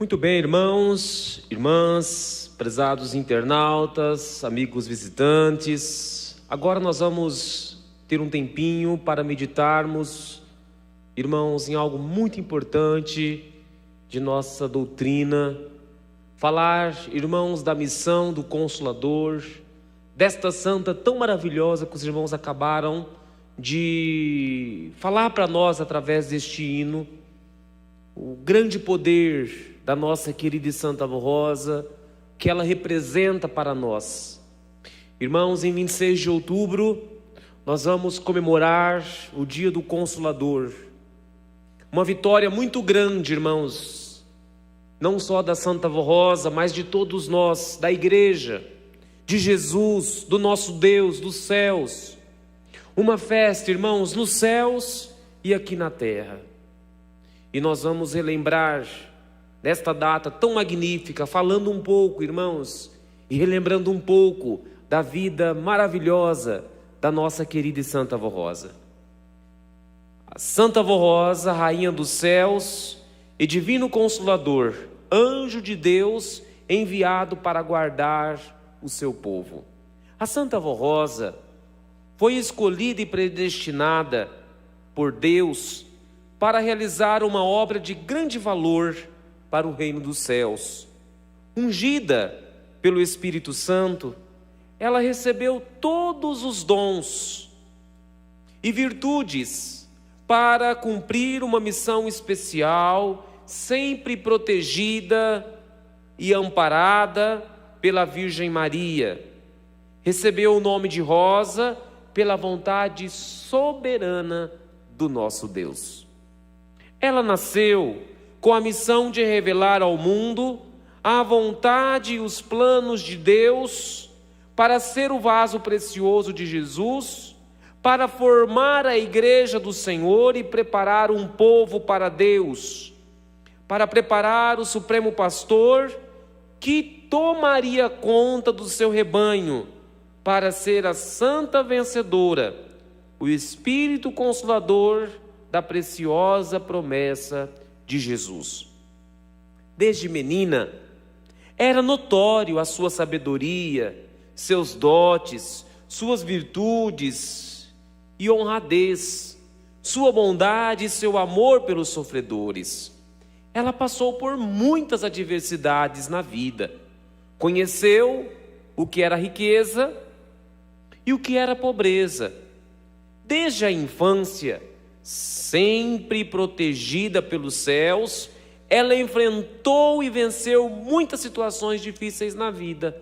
Muito bem, irmãos, irmãs, prezados internautas, amigos visitantes. Agora nós vamos ter um tempinho para meditarmos, irmãos, em algo muito importante de nossa doutrina. Falar, irmãos, da missão do Consolador, desta santa tão maravilhosa que os irmãos acabaram de falar para nós através deste hino. O grande poder da nossa querida e Santa Avó Rosa, que ela representa para nós. Irmãos, em 26 de outubro, nós vamos comemorar o Dia do Consolador. Uma vitória muito grande, irmãos, não só da Santa Avó Rosa, mas de todos nós, da Igreja, de Jesus, do nosso Deus, dos céus. Uma festa, irmãos, nos céus e aqui na terra. E nós vamos relembrar nesta data tão magnífica, falando um pouco, irmãos, e relembrando um pouco da vida maravilhosa da nossa querida e Santa Avó Rosa. A Santa Avó Rosa, Rainha dos céus e Divino Consolador, anjo de Deus enviado para guardar o seu povo. A Santa Avó Rosa foi escolhida e predestinada por Deus para realizar uma obra de grande valor para o reino dos céus. Ungida pelo Espírito Santo, ela recebeu todos os dons e virtudes para cumprir uma missão especial, sempre protegida e amparada pela Virgem Maria. Recebeu o nome de Rosa pela vontade soberana do nosso Deus. Ela nasceu com a missão de revelar ao mundo a vontade e os planos de Deus para ser o vaso precioso de Jesus, para formar a Igreja do Senhor e preparar um povo para Deus, para preparar o Supremo Pastor que tomaria conta do seu rebanho, para ser a santa vencedora, o Espírito Consolador da preciosa promessa de Jesus. Desde menina, era notório a sua sabedoria, seus dotes, suas virtudes e honradez, sua bondade e seu amor pelos sofredores. Ela passou por muitas adversidades na vida. Conheceu o que era riqueza e o que era pobreza. Desde a infância, sempre protegida pelos céus, ela enfrentou e venceu muitas situações difíceis na vida.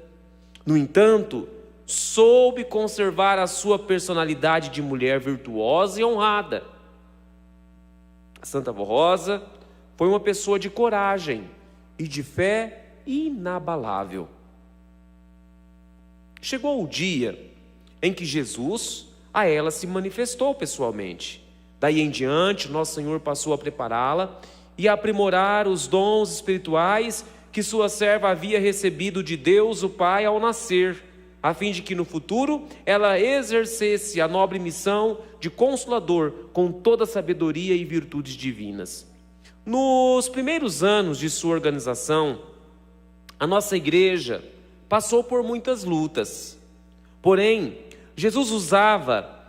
No entanto, soube conservar a sua personalidade de mulher virtuosa e honrada. A Santa Avó Rosa foi uma pessoa de coragem e de fé inabalável. Chegou o dia em que Jesus a ela se manifestou pessoalmente. Daí em diante, nosso Senhor passou a prepará-la e a aprimorar os dons espirituais que sua serva havia recebido de Deus o Pai ao nascer, a fim de que no futuro ela exercesse a nobre missão de Consolador com toda a sabedoria e virtudes divinas. Nos primeiros anos de sua organização, a nossa igreja passou por muitas lutas. Porém, Jesus usava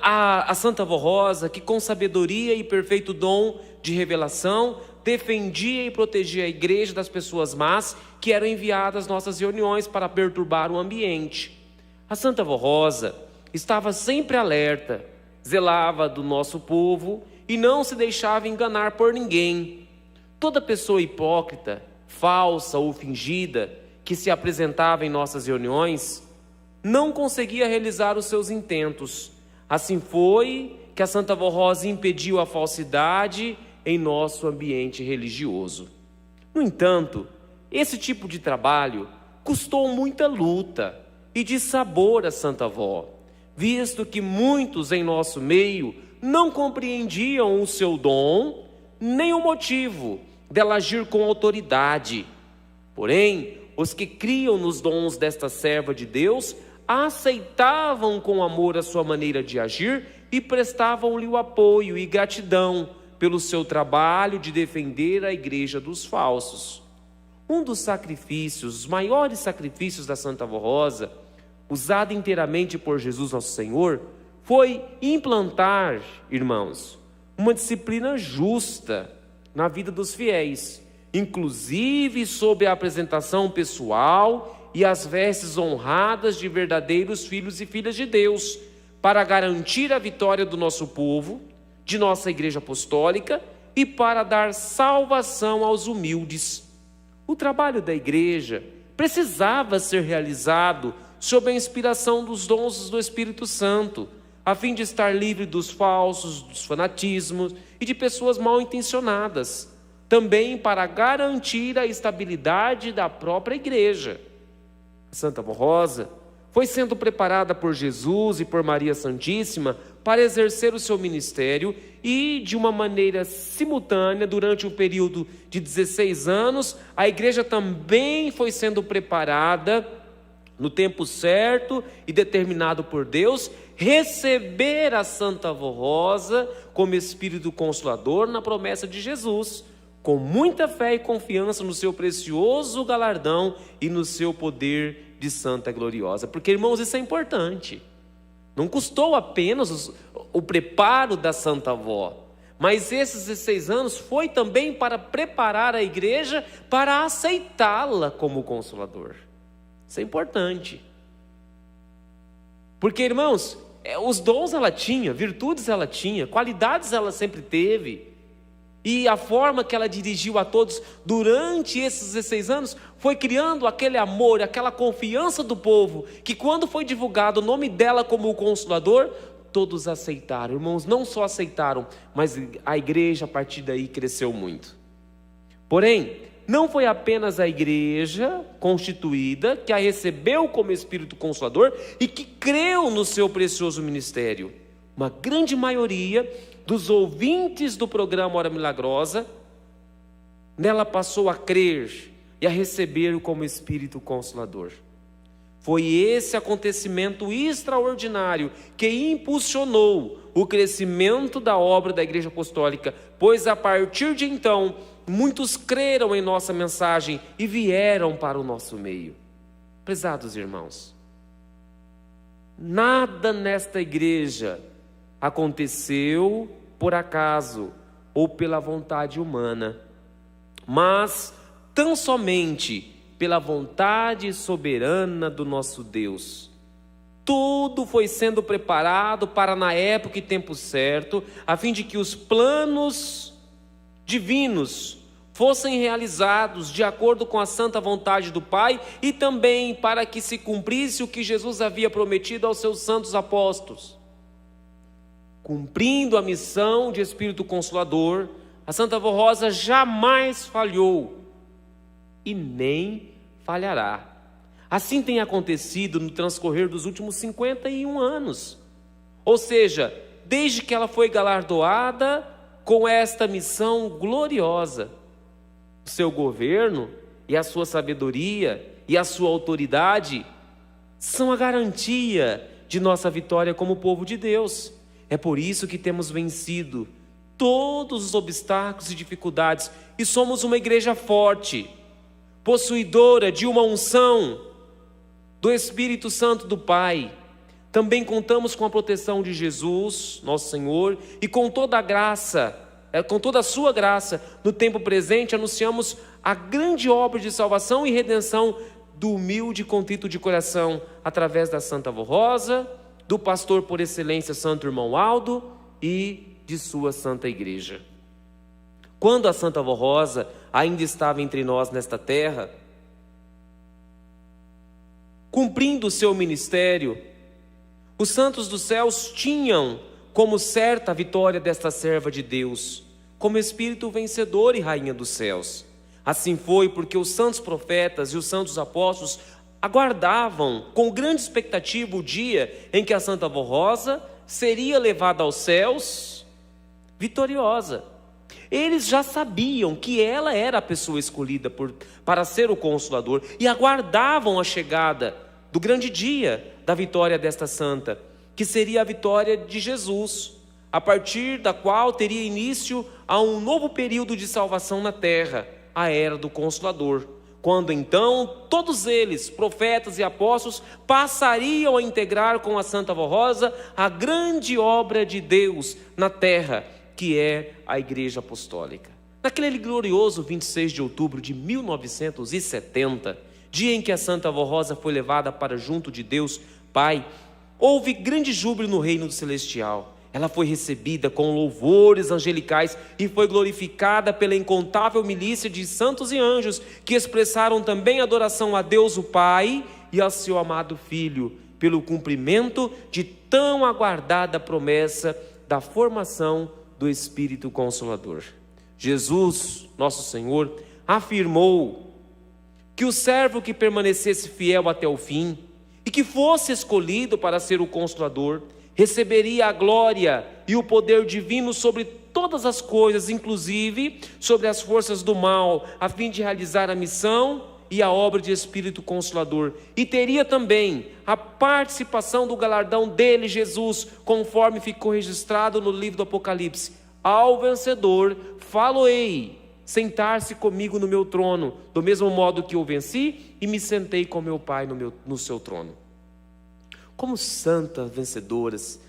a Santa Avó Rosa, que com sabedoria e perfeito dom de revelação, defendia e protegia a igreja das pessoas más que eram enviadas às nossas reuniões para perturbar o ambiente. A Santa Avó Rosa estava sempre alerta, zelava do nosso povo e não se deixava enganar por ninguém. Toda pessoa hipócrita, falsa ou fingida que se apresentava em nossas reuniões não conseguia realizar os seus intentos. Assim foi que a Santa Avó Rosa impediu a falsidade em nosso ambiente religioso. No entanto, esse tipo de trabalho custou muita luta e dissabor à Santa Avó, visto que muitos em nosso meio não compreendiam o seu dom, nem o motivo dela agir com autoridade. Porém, os que criam nos dons desta serva de Deus aceitavam com amor a sua maneira de agir e prestavam-lhe o apoio e gratidão, pelo seu trabalho de defender a igreja dos falsos. Um dos sacrifícios, os maiores sacrifícios da Santa Avó Rosa, usado inteiramente por Jesus Nosso Senhor, foi implantar, irmãos, uma disciplina justa na vida dos fiéis, inclusive sob a apresentação pessoal e as vestes honradas de verdadeiros filhos e filhas de Deus, para garantir a vitória do nosso povo, de nossa Igreja Apostólica e para dar salvação aos humildes. O trabalho da igreja precisava ser realizado sob a inspiração dos dons do Espírito Santo, a fim de estar livre dos falsos, dos fanatismos e de pessoas mal intencionadas, também para garantir a estabilidade da própria igreja. A Santa Avó Rosa foi sendo preparada por Jesus e por Maria Santíssima para exercer o seu ministério e, de uma maneira simultânea, durante um período de 16 anos, a igreja também foi sendo preparada no tempo certo e determinado por Deus, receber a Santa Avó Rosa como Espírito Consolador na promessa de Jesus, com muita fé e confiança no seu precioso galardão e no seu poder de Santa Gloriosa. Porque, irmãos, isso é importante. Não custou apenas o preparo da Santa Avó, mas esses 16 anos foi também para preparar a igreja para aceitá-la como Consolador. Isso é importante. Porque, irmãos, os dons ela tinha, virtudes ela tinha, qualidades ela sempre teve. E a forma que ela dirigiu a todos durante esses 16 anos foi criando aquele amor, aquela confiança do povo, que quando foi divulgado o nome dela como o Consolador, todos aceitaram. Irmãos, não só aceitaram, mas a igreja a partir daí cresceu muito. Porém, não foi apenas a igreja constituída que a recebeu como Espírito Consolador e que creu no seu precioso ministério. Uma grande maioria dos ouvintes do programa Hora Milagrosa, nela passou a crer e a receber como Espírito Consolador. Foi esse acontecimento extraordinário que impulsionou o crescimento da obra da Igreja Apostólica, pois a partir de então, muitos creram em nossa mensagem e vieram para o nosso meio. Prezados irmãos, nada nesta igreja aconteceu por acaso ou pela vontade humana, mas tão somente pela vontade soberana do nosso Deus. Tudo foi sendo preparado para na época e tempo certo, a fim de que os planos divinos fossem realizados de acordo com a santa vontade do Pai e também para que se cumprisse o que Jesus havia prometido aos seus santos apóstolos. Cumprindo a missão de Espírito Consolador, a Santa Avó Rosa jamais falhou e nem falhará. Assim tem acontecido no transcorrer dos últimos 51 anos. Ou seja, desde que ela foi galardoada com esta missão gloriosa. O seu governo e a sua sabedoria e a sua autoridade são a garantia de nossa vitória como povo de Deus. É por isso que temos vencido todos os obstáculos e dificuldades e somos uma igreja forte, possuidora de uma unção do Espírito Santo do Pai. Também contamos com a proteção de Jesus, nosso Senhor, e com toda a graça, com toda a sua graça, no tempo presente anunciamos a grande obra de salvação e redenção do humilde e contrito de coração, através da Santa Avó Rosa, do pastor por excelência Santo Irmão Aldo e de sua Santa Igreja. Quando a Santa Avó Rosa ainda estava entre nós nesta terra, cumprindo o seu ministério, os santos dos céus tinham como certa a vitória desta serva de Deus, como espírito vencedor e rainha dos céus. Assim foi porque os santos profetas e os santos apóstolos aguardavam com grande expectativa o dia em que a Santa Avó Rosa seria levada aos céus vitoriosa. Eles já sabiam que ela era a pessoa escolhida para ser o Consolador e aguardavam a chegada do grande dia da vitória desta santa, que seria a vitória de Jesus, a partir da qual teria início a um novo período de salvação na terra, a era do Consolador, quando então todos eles, profetas e apóstolos, passariam a integrar com a Santa Vó Rosa a grande obra de Deus na terra, que é a Igreja Apostólica. Naquele glorioso 26 de outubro de 1970, dia em que a Santa Vó Rosa foi levada para junto de Deus Pai, houve grande júbilo no reino celestial. Ela foi recebida com louvores angelicais e foi glorificada pela incontável milícia de santos e anjos, que expressaram também adoração a Deus o Pai e ao seu amado Filho, pelo cumprimento de tão aguardada promessa da formação do Espírito Consolador. Jesus, nosso Senhor, afirmou que o servo que permanecesse fiel até o fim e que fosse escolhido para ser o Consolador, receberia a glória e o poder divino sobre todas as coisas, inclusive sobre as forças do mal, a fim de realizar a missão e a obra de Espírito Consolador. E teria também a participação do galardão dele, Jesus, conforme ficou registrado no livro do Apocalipse. Ao vencedor, falo-ei, sentar-se comigo no meu trono, do mesmo modo que eu venci e me sentei com meu Pai no seu trono. Como santas vencedoras,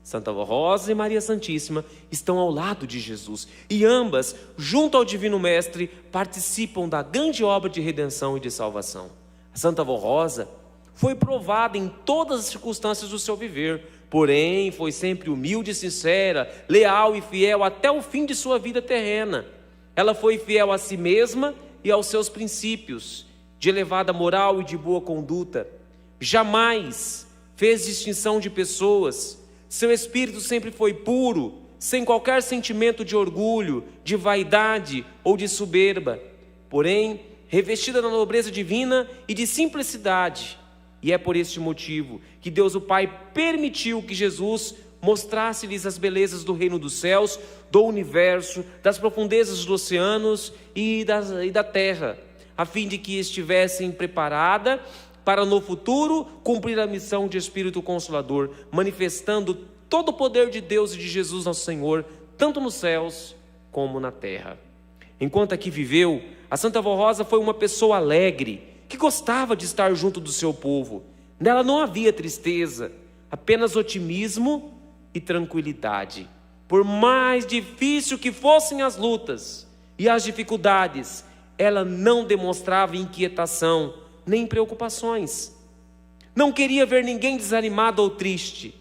Santa Vó Rosa e Maria Santíssima estão ao lado de Jesus, e ambas, junto ao Divino Mestre, participam da grande obra de redenção e de salvação. A Santa Vó Rosa foi provada em todas as circunstâncias do seu viver, porém foi sempre humilde e sincera, leal e fiel até o fim de sua vida terrena. Ela foi fiel a si mesma e aos seus princípios, de elevada moral e de boa conduta. Jamais fez distinção de pessoas. Seu espírito sempre foi puro, sem qualquer sentimento de orgulho, de vaidade ou de soberba, porém revestida da nobreza divina e de simplicidade. E é por este motivo que Deus o Pai permitiu que Jesus mostrasse-lhes as belezas do reino dos céus, do universo, das profundezas dos oceanos e da terra, a fim de que estivessem preparadas para no futuro cumprir a missão de Espírito Consolador, manifestando todo o poder de Deus e de Jesus nosso Senhor, tanto nos céus como na terra. Enquanto aqui viveu, a Santa Vó Rosa foi uma pessoa alegre, que gostava de estar junto do seu povo. Nela não havia tristeza, apenas otimismo e tranquilidade. Por mais difícil que fossem as lutas e as dificuldades, ela não demonstrava inquietação, nem preocupações. Não queria ver ninguém desanimado ou triste.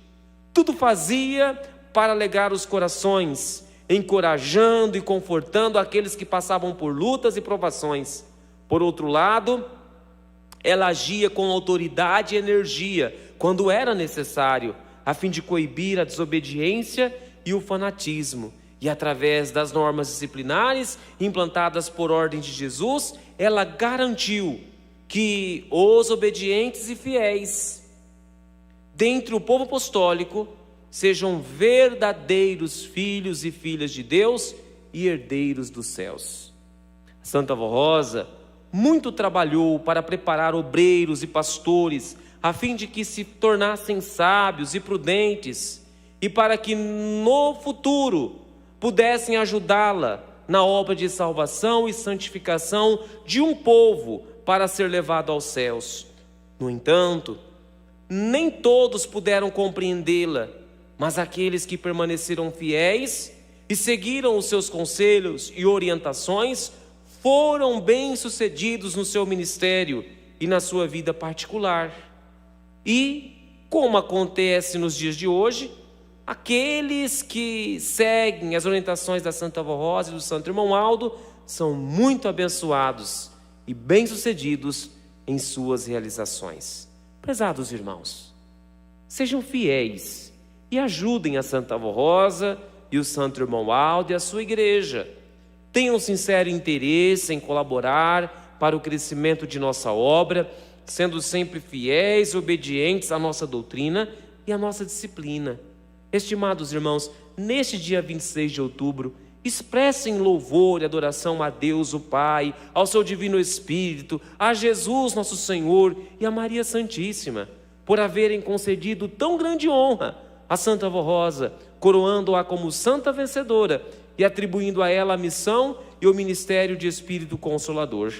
Tudo fazia para alegrar os corações, encorajando e confortando aqueles que passavam por lutas e provações. Por outro lado, ela agia com autoridade e energia quando era necessário, a fim de coibir a desobediência e o fanatismo. E através das normas disciplinares implantadas por ordem de Jesus, ela garantiu que os obedientes e fiéis dentre o povo apostólico sejam verdadeiros filhos e filhas de Deus e herdeiros dos céus. Santa Vó Rosa muito trabalhou para preparar obreiros e pastores, a fim de que se tornassem sábios e prudentes, e para que no futuro pudessem ajudá-la na obra de salvação e santificação de um povo para ser levado aos céus. No entanto, nem todos puderam compreendê-la, mas aqueles que permaneceram fiéis e seguiram os seus conselhos e orientações foram bem-sucedidos no seu ministério e na sua vida particular. E, como acontece nos dias de hoje, aqueles que seguem as orientações da Santa Vó Rosa e do Santo Irmão Aldo são muito abençoados e bem-sucedidos em suas realizações. Prezados irmãos, sejam fiéis e ajudem a Santa Vó Rosa e o Santo Irmão Aldo e a sua igreja. Tenham sincero interesse em colaborar para o crescimento de nossa obra, sendo sempre fiéis e obedientes à nossa doutrina e à nossa disciplina. Estimados irmãos, neste dia 26 de outubro, expressem louvor e adoração a Deus o Pai, ao seu Divino Espírito, a Jesus nosso Senhor e a Maria Santíssima, por haverem concedido tão grande honra a Santa Avó Rosa, coroando-a como santa vencedora e atribuindo a ela a missão e o ministério de Espírito Consolador.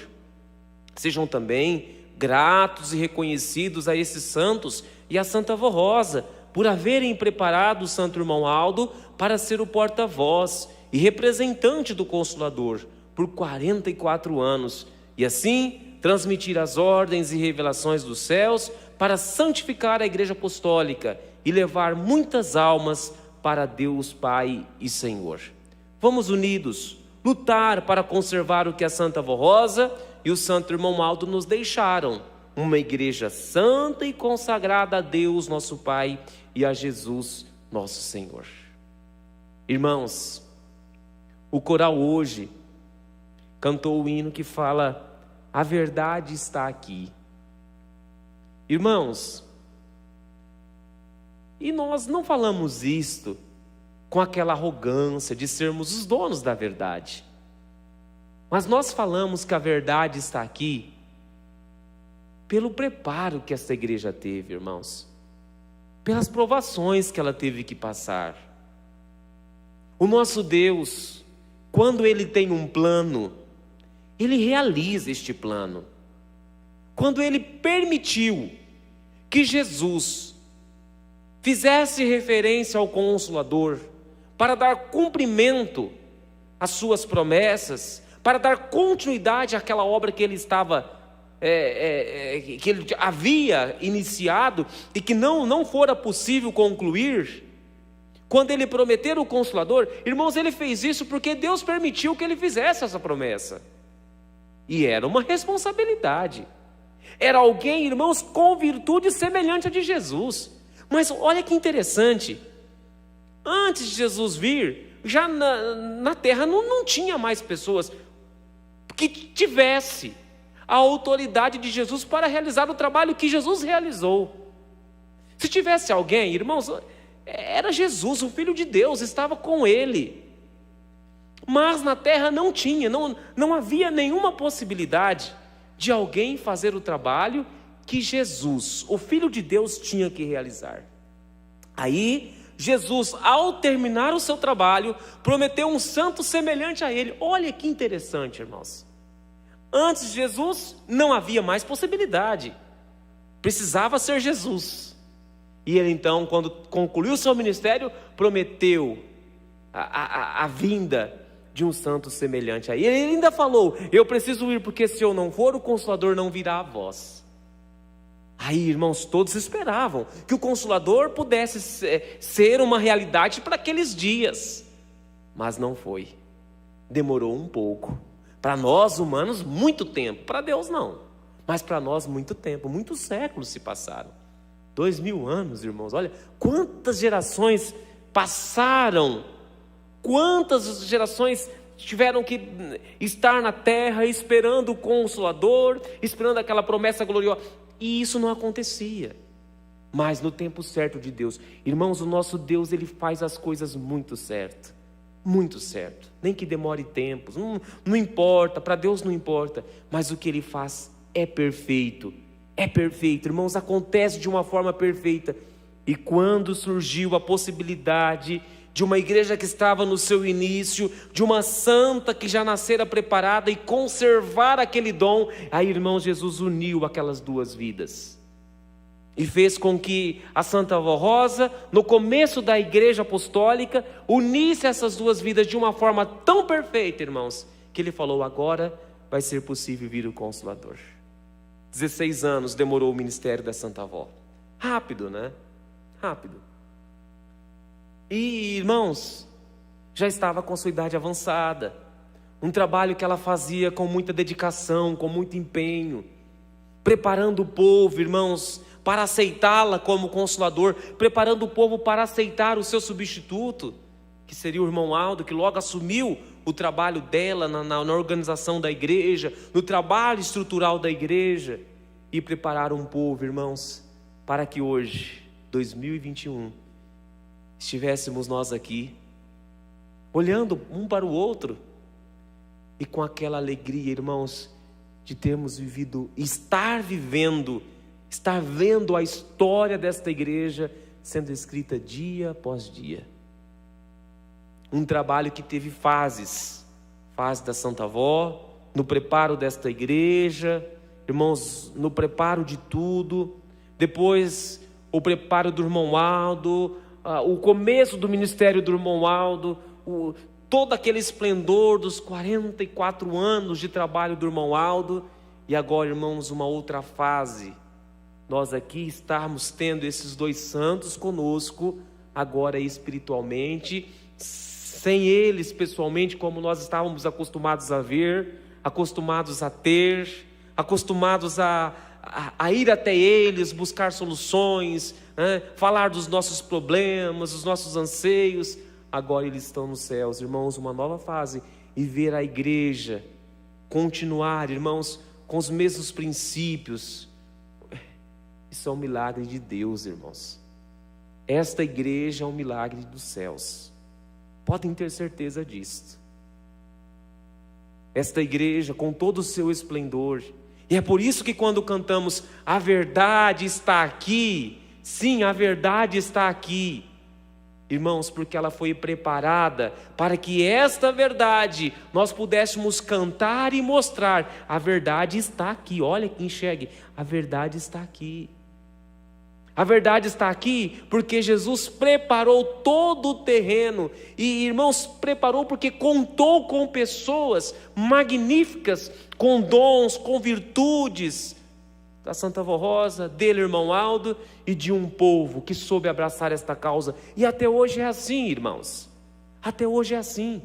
Sejam também gratos e reconhecidos a esses santos e a Santa Avó Rosa por haverem preparado o Santo Irmão Aldo para ser o porta-voz e representante do Consolador por 44 anos e assim transmitir as ordens e revelações dos céus para santificar a Igreja Apostólica e levar muitas almas para Deus Pai e Senhor. Vamos unidos lutar para conservar o que a Santa Avó Rosa e o Santo Irmão Aldo nos deixaram, uma igreja santa e consagrada a Deus nosso Pai e a Jesus nosso Senhor. Irmãos, o coral hoje cantou o hino que fala: a verdade está aqui. Irmãos, e nós não falamos isto com aquela arrogância de sermos os donos da verdade, mas nós falamos que a verdade está aqui pelo preparo que essa igreja teve, irmãos, pelas provações que ela teve que passar. O nosso Deus, quando Ele tem um plano, Ele realiza este plano. Quando Ele permitiu que Jesus fizesse referência ao Consolador para dar cumprimento às suas promessas, para dar continuidade àquela obra que Ele estava que Ele havia iniciado e que não fora possível concluir, quando Ele prometeu o Consolador, irmãos, Ele fez isso porque Deus permitiu que Ele fizesse essa promessa. E era uma responsabilidade. Era alguém, irmãos, com virtude semelhante a de Jesus. Mas olha que interessante. Antes de Jesus vir, já na terra não tinha mais pessoas que tivesse a autoridade de Jesus para realizar o trabalho que Jesus realizou. Se tivesse alguém, irmãos, era Jesus, o Filho de Deus, estava com Ele. Mas na terra não havia nenhuma possibilidade de alguém fazer o trabalho que Jesus, o Filho de Deus, tinha que realizar. Aí, Jesus, ao terminar o seu trabalho, prometeu um santo semelhante a Ele. Olha que interessante, irmãos. Antes de Jesus, não havia mais possibilidade. Precisava ser Jesus. E Ele então, quando concluiu o seu ministério, prometeu a vinda de um santo semelhante a Ele. Ele ainda falou: eu preciso ir, porque se eu não for, o Consolador não virá a vós. Aí, irmãos, todos esperavam que o Consolador pudesse ser uma realidade para aqueles dias. Mas não foi. Demorou um pouco. Para nós humanos, muito tempo. Para Deus, não. Mas para nós, muito tempo. Muitos séculos se passaram. 2000 anos, irmãos. Olha, quantas gerações passaram. Quantas gerações tiveram que estar na terra esperando o Consolador, esperando aquela promessa gloriosa. E isso não acontecia. Mas no tempo certo de Deus. Irmãos, o nosso Deus, Ele faz as coisas muito certo. Muito certo. Nem que demore tempos. Não importa, para Deus não importa. Mas o que Ele faz é perfeito. É perfeito, irmãos, acontece de uma forma perfeita. E quando surgiu a possibilidade de uma igreja que estava no seu início, de uma santa que já nascera preparada e conservar aquele dom, aí, irmãos, Jesus uniu aquelas duas vidas. E fez com que a Santa Avó Rosa, no começo da igreja apostólica, unisse essas duas vidas de uma forma tão perfeita, irmãos, que Ele falou: agora vai ser possível vir o Consolador. 16 anos demorou o ministério da Santa Avó. Rápido, né? Rápido. E, irmãos, já estava com sua idade avançada. Um trabalho que ela fazia com muita dedicação, com muito empenho, preparando o povo, irmãos, para aceitá-la como Consolador, preparando o povo para aceitar o seu substituto, que seria o irmão Aldo, que logo assumiu o trabalho dela na organização da igreja, no trabalho estrutural da igreja, e preparar um povo, irmãos, para que hoje, 2021, estivéssemos nós aqui, olhando um para o outro, e com aquela alegria, irmãos, de termos vivido, estar vendo a história desta igreja sendo escrita dia após dia. Um trabalho que teve fases. Fase da Santa Avó, no preparo desta igreja, irmãos, no preparo de tudo. Depois, o preparo do irmão Aldo, o começo do ministério do irmão Aldo, todo aquele esplendor dos 44 anos de trabalho do irmão Aldo. E agora, irmãos, uma outra fase. Nós aqui estarmos tendo esses dois santos conosco, agora espiritualmente, sem eles pessoalmente, como nós estávamos acostumados a ver, acostumados a ter, acostumados a ir até eles, buscar soluções, né? Falar dos nossos problemas, dos nossos anseios. Agora eles estão nos céus, irmãos, uma nova fase. E ver a igreja continuar, irmãos, com os mesmos princípios. Isso é um milagre de Deus, irmãos. Esta igreja é um milagre dos céus. Podem ter certeza disso. Esta igreja, com todo o seu esplendor. E é por isso que quando cantamos, a verdade está aqui. Sim, a verdade está aqui. Irmãos, porque ela foi preparada para que esta verdade nós pudéssemos cantar e mostrar. A verdade está aqui, olha que enxergue, a verdade está aqui. A verdade está aqui porque Jesus preparou todo o terreno. E irmãos, preparou porque contou com pessoas magníficas, com dons, com virtudes, da Santa Avó Rosa, dele, irmão Aldo, e de um povo que soube abraçar esta causa. E até hoje é assim, irmãos. Até hoje é assim.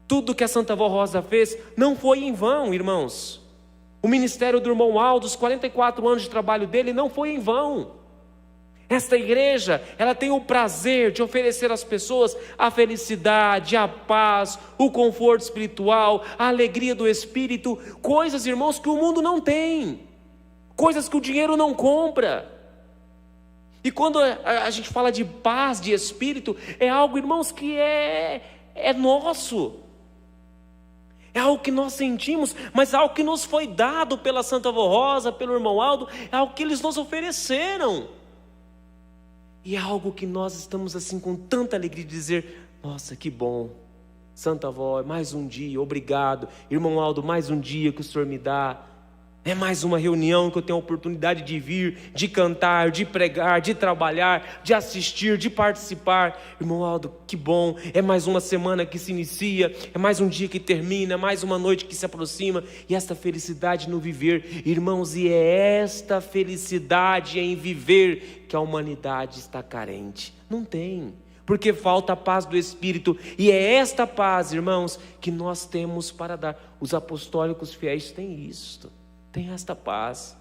Tudo que a Santa Avó Rosa fez não foi em vão, irmãos. O ministério do irmão Aldo, os 44 anos de trabalho dele, não foi em vão. Esta igreja, ela tem o prazer de oferecer às pessoas a felicidade, a paz, o conforto espiritual, a alegria do espírito, coisas, irmãos, que o mundo não tem, coisas que o dinheiro não compra. E quando a gente fala de paz de espírito, é algo, irmãos, que é nosso. É algo que nós sentimos, mas é algo que nos foi dado pela Santa Avó Rosa, pelo irmão Aldo, é algo que eles nos ofereceram. E é algo que nós estamos assim com tanta alegria de dizer, nossa, que bom, Santa Avó, mais um dia, obrigado, irmão Aldo, mais um dia que o Senhor me dá, é mais uma reunião que eu tenho a oportunidade de vir, de cantar, de pregar, de trabalhar, de assistir, de participar. Irmão Aldo, que bom, é mais uma semana que se inicia, é mais um dia que termina, é mais uma noite que se aproxima, e esta felicidade no viver, irmãos, e é esta felicidade em viver que a humanidade está carente. Não tem, porque falta a paz do Espírito, e é esta paz, irmãos, que nós temos para dar. Os apostólicos fiéis têm isto, têm esta paz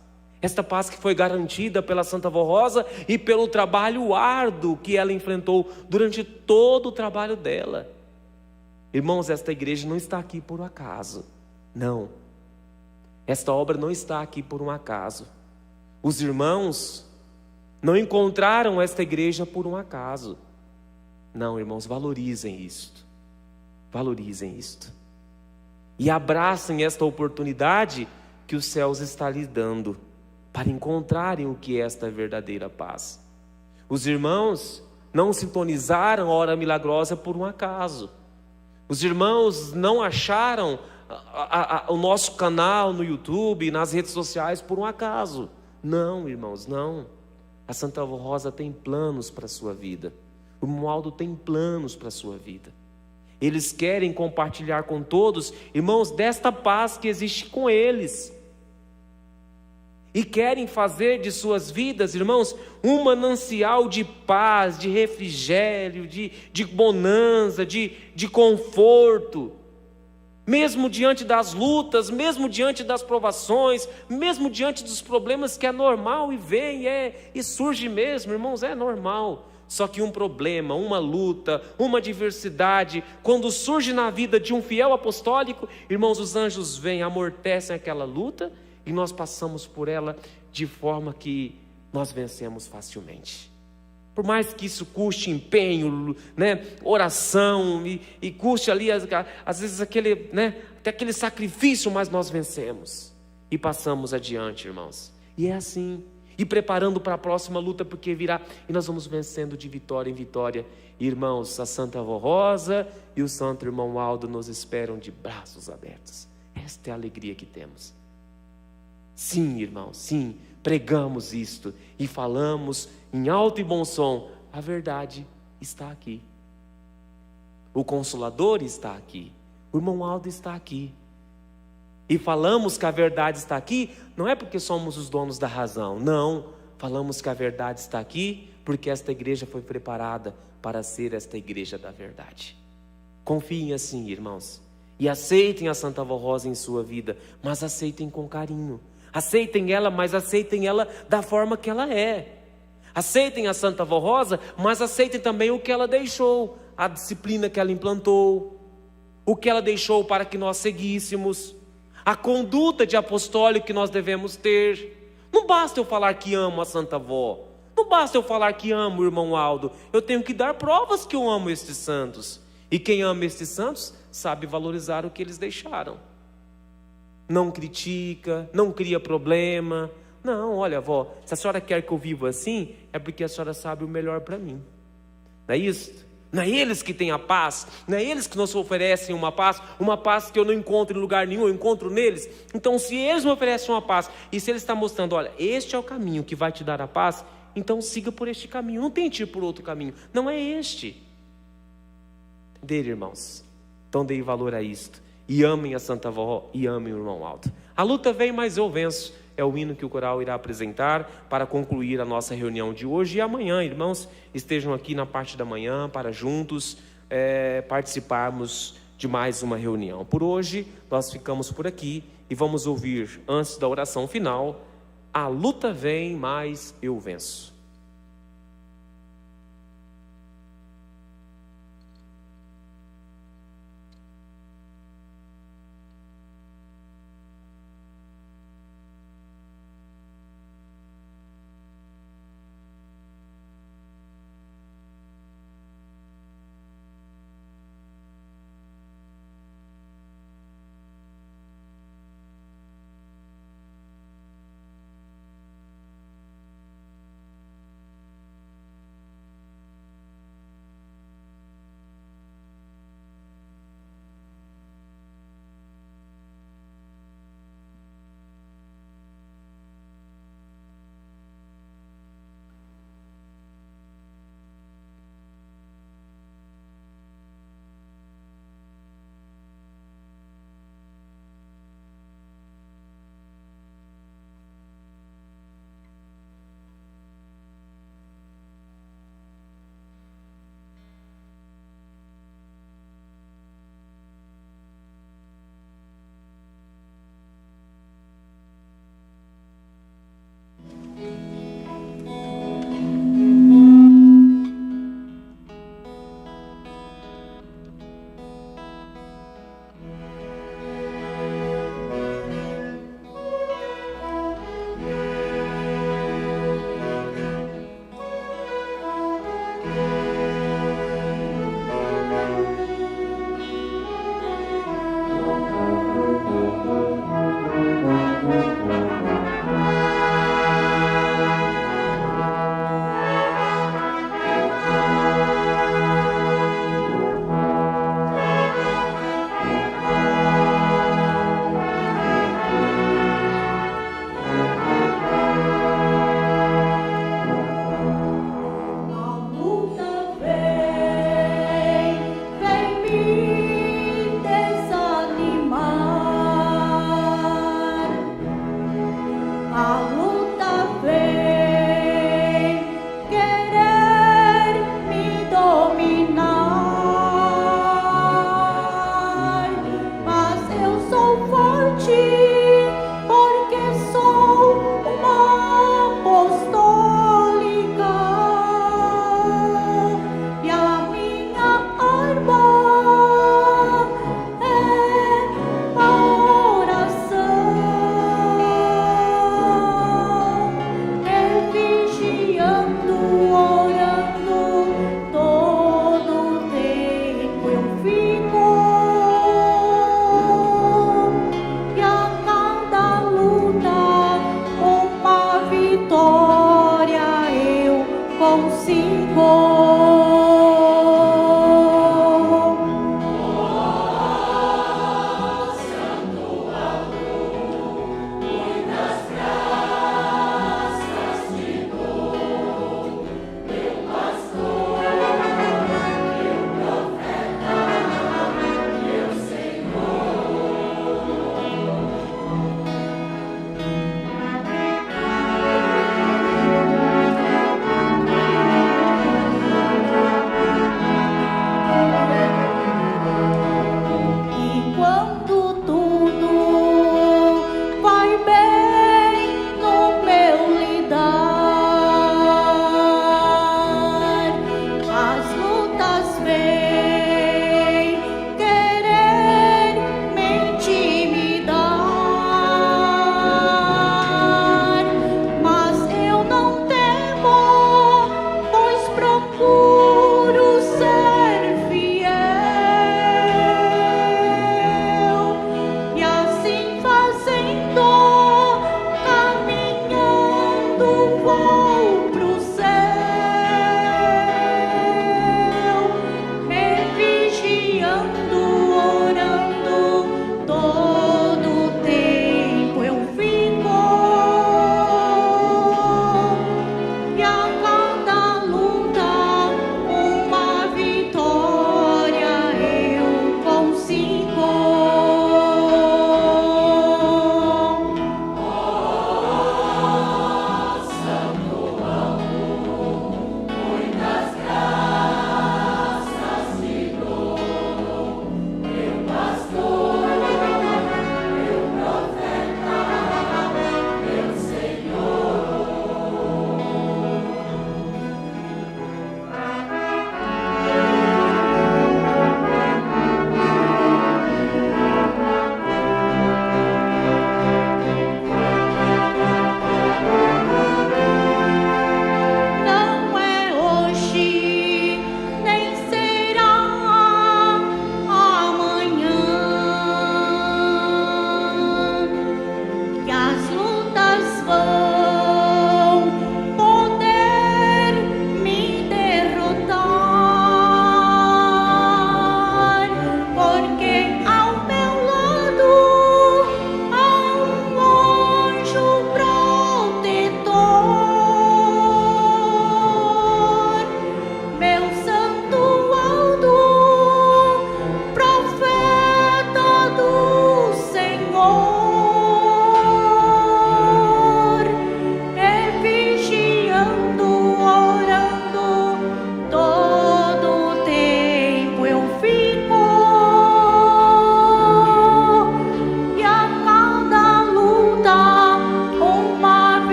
que foi garantida pela Santa Avó Rosa e pelo trabalho árduo que ela enfrentou durante todo o trabalho dela. Irmãos, esta igreja não está aqui por um acaso, não, esta obra não está aqui por um acaso. Os irmãos não encontraram esta igreja por um acaso. Não, irmãos, valorizem isto. Valorizem isto. E abracem esta oportunidade que os céus está lhes dando para encontrarem o que é esta verdadeira paz. Os irmãos não sintonizaram a hora milagrosa por um acaso. Os irmãos não acharam o nosso canal no YouTube, nas redes sociais por um acaso. Não, irmãos, não. A Santa Avó Rosa tem planos para a sua vida. O irmão Aldo tem planos para a sua vida. Eles querem compartilhar com todos, irmãos, desta paz que existe com eles. E querem fazer de suas vidas, irmãos, um manancial de paz, de refrigério, de bonança, de conforto. Mesmo diante das lutas, mesmo diante das provações, mesmo diante dos problemas que é normal e vem, e surge mesmo, irmãos, é normal. Só que um problema, uma luta, uma adversidade, quando surge na vida de um fiel apostólico, irmãos, os anjos vêm, amortecem aquela luta e nós passamos por ela de forma que nós vencemos facilmente. Por mais que isso custe empenho, né, oração, e custe ali, às vezes, até aquele sacrifício, mas nós vencemos e passamos adiante, irmãos. E é assim. e preparando para a próxima luta, porque virá, e nós vamos vencendo de vitória em vitória. Irmãos, a Santa Avó Rosa e o Santo Irmão Aldo nos esperam de braços abertos. Esta é a alegria que temos. Sim, irmãos, sim, pregamos isto e falamos em alto e bom som, a verdade está aqui. O Consolador está aqui, o Irmão Aldo está aqui. E falamos que a verdade está aqui, não é porque somos os donos da razão, não. Falamos que a verdade está aqui, porque esta igreja foi preparada para ser esta igreja da verdade. Confiem assim, irmãos, e aceitem a Santa Avó Rosa em sua vida, mas aceitem com carinho. Aceitem ela, mas aceitem ela da forma que ela é. Aceitem a Santa Avó Rosa, mas aceitem também o que ela deixou, a disciplina que ela implantou, o que ela deixou para que nós seguíssemos, a conduta de apostólico que nós devemos ter. Não basta eu falar que amo a Santa Avó, não basta eu falar que amo o Irmão Aldo, eu tenho que dar provas que eu amo estes santos. E quem ama estes santos sabe valorizar o que eles deixaram. Não critica, não cria problema. Não, olha, avó, se a senhora quer que eu viva assim, é porque a senhora sabe o melhor para mim. Não é isso? Não é eles que têm a paz, não é eles que nos oferecem uma paz que eu não encontro em lugar nenhum, eu encontro neles. Então, se eles me oferecem uma paz, e se eles estão mostrando, olha, este é o caminho que vai te dar a paz, então siga por este caminho, não tente ir por outro caminho, não é este. Entenderam, irmãos? Então deem valor a isto, e amem a Santa Avó, e amem o Irmão Aldo. A luta vem, mas eu venço. É o hino que o coral irá apresentar para concluir a nossa reunião de hoje. E amanhã, irmãos, estejam aqui na parte da manhã para juntos participarmos de mais uma reunião. Por hoje, nós ficamos por aqui e vamos ouvir, antes da oração final, a luta vem, mas eu venço.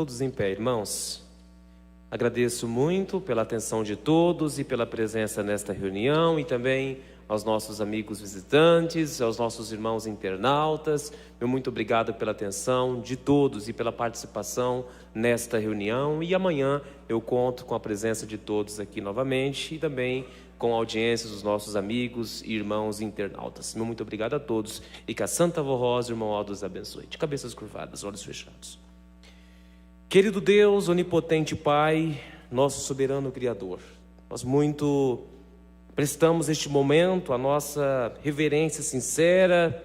todos em pé, irmãos. Agradeço muito pela atenção de todos e pela presença nesta reunião, e também aos nossos amigos visitantes, aos nossos irmãos internautas. Meu muito obrigado pela atenção de todos e pela participação nesta reunião. E amanhã eu conto com a presença de todos aqui novamente e também com a audiência dos nossos amigos e irmãos internautas. Meu muito obrigado a todos e que a Santa Avó Rosa, irmão Aldo, os abençoe. De cabeças curvadas, olhos fechados. Querido Deus, onipotente Pai, nosso soberano Criador, nós muito prestamos neste momento a nossa reverência sincera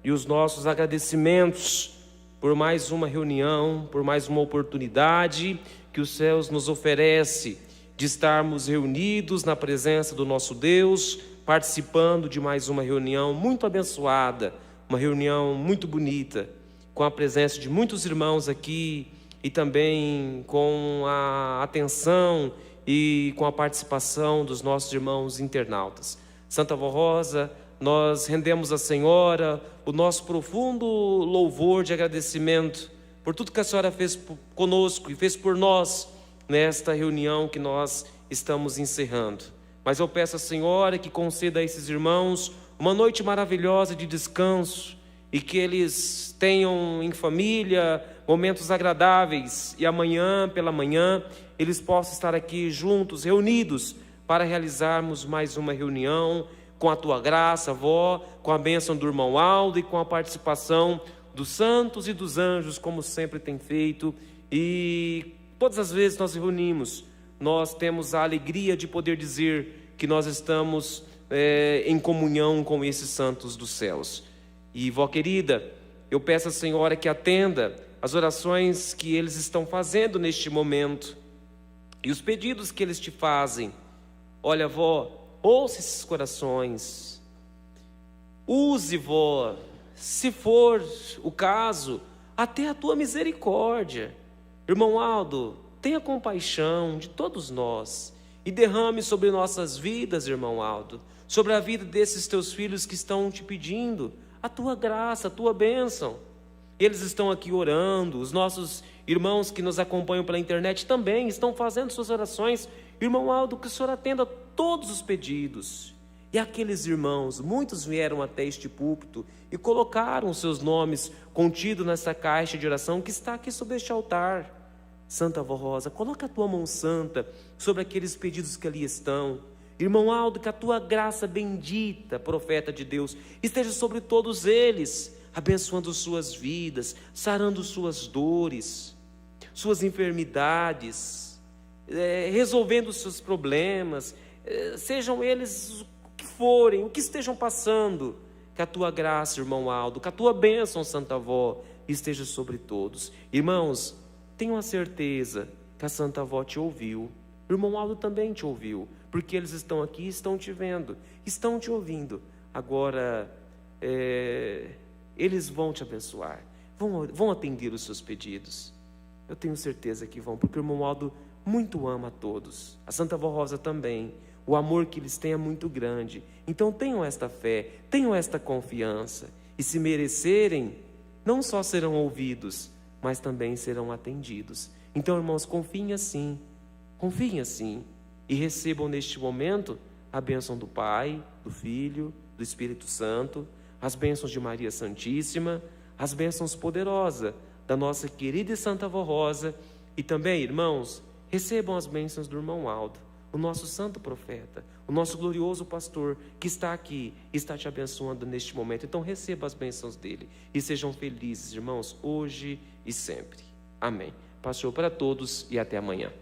e os nossos agradecimentos por mais uma reunião, por mais uma oportunidade que os céus nos oferece de estarmos reunidos na presença do nosso Deus, participando de mais uma reunião muito abençoada, uma reunião muito bonita, com a presença de muitos irmãos aqui e também com a atenção e com a participação dos nossos irmãos internautas. Santa Avó Rosa, nós rendemos à Senhora o nosso profundo louvor de agradecimento por tudo que a Senhora fez conosco e fez por nós nesta reunião que nós estamos encerrando. Mas eu peço à Senhora que conceda a esses irmãos uma noite maravilhosa de descanso e que eles tenham em família momentos agradáveis e amanhã pela manhã eles possam estar aqui juntos, reunidos, para realizarmos mais uma reunião com a Tua graça, Avó, com a bênção do irmão Aldo e com a participação dos santos e dos anjos, como sempre tem feito. E todas as vezes nós reunimos, nós temos a alegria de poder dizer que nós estamos em comunhão com esses santos dos céus. E, vó querida, eu peço à Senhora que atenda as orações que eles estão fazendo neste momento e os pedidos que eles te fazem. Olha, vó, ouça esses corações. Use, vó, se for o caso, até a tua misericórdia. Irmão Aldo, tenha compaixão de todos nós e derrame sobre nossas vidas, irmão Aldo, sobre a vida desses teus filhos que estão te pedindo a tua graça, a tua bênção. Eles estão aqui orando, os nossos irmãos que nos acompanham pela internet também estão fazendo suas orações. Irmão Aldo, que o Senhor atenda todos os pedidos. E aqueles irmãos, muitos vieram até este púlpito e colocaram seus nomes contidos nessa caixa de oração que está aqui sobre este altar. Santa Avó Rosa, coloca a tua mão santa sobre aqueles pedidos que ali estão. Irmão Aldo, que a tua graça bendita, profeta de Deus, esteja sobre todos eles, abençoando suas vidas, sarando suas dores, suas enfermidades, resolvendo seus problemas, sejam eles o que forem, o que estejam passando. Que a tua graça, irmão Aldo, que a tua bênção, Santa Avó, esteja sobre todos. Irmãos, tenham a certeza que a Santa Avó te ouviu. O irmão Aldo também te ouviu, porque eles estão aqui, estão te vendo, estão te ouvindo. Agora, eles vão te abençoar, vão atender os seus pedidos. Eu tenho certeza que vão, porque o irmão Aldo muito ama a todos. A Santa Avó Rosa também. O amor que eles têm é muito grande. Então tenham esta fé, tenham esta confiança. E se merecerem, não só serão ouvidos, mas também serão atendidos. Então, irmãos, confiem assim. Confiem assim e recebam neste momento a bênção do Pai, do Filho, do Espírito Santo, as bênçãos de Maria Santíssima, as bênçãos poderosas da nossa querida e Santa Avó Rosa. E também, irmãos, recebam as bênçãos do irmão Aldo, o nosso santo profeta, o nosso glorioso pastor que está aqui, está te abençoando neste momento. Então receba as bênçãos dele e sejam felizes, irmãos, hoje e sempre. Amém. Paz para todos e até amanhã.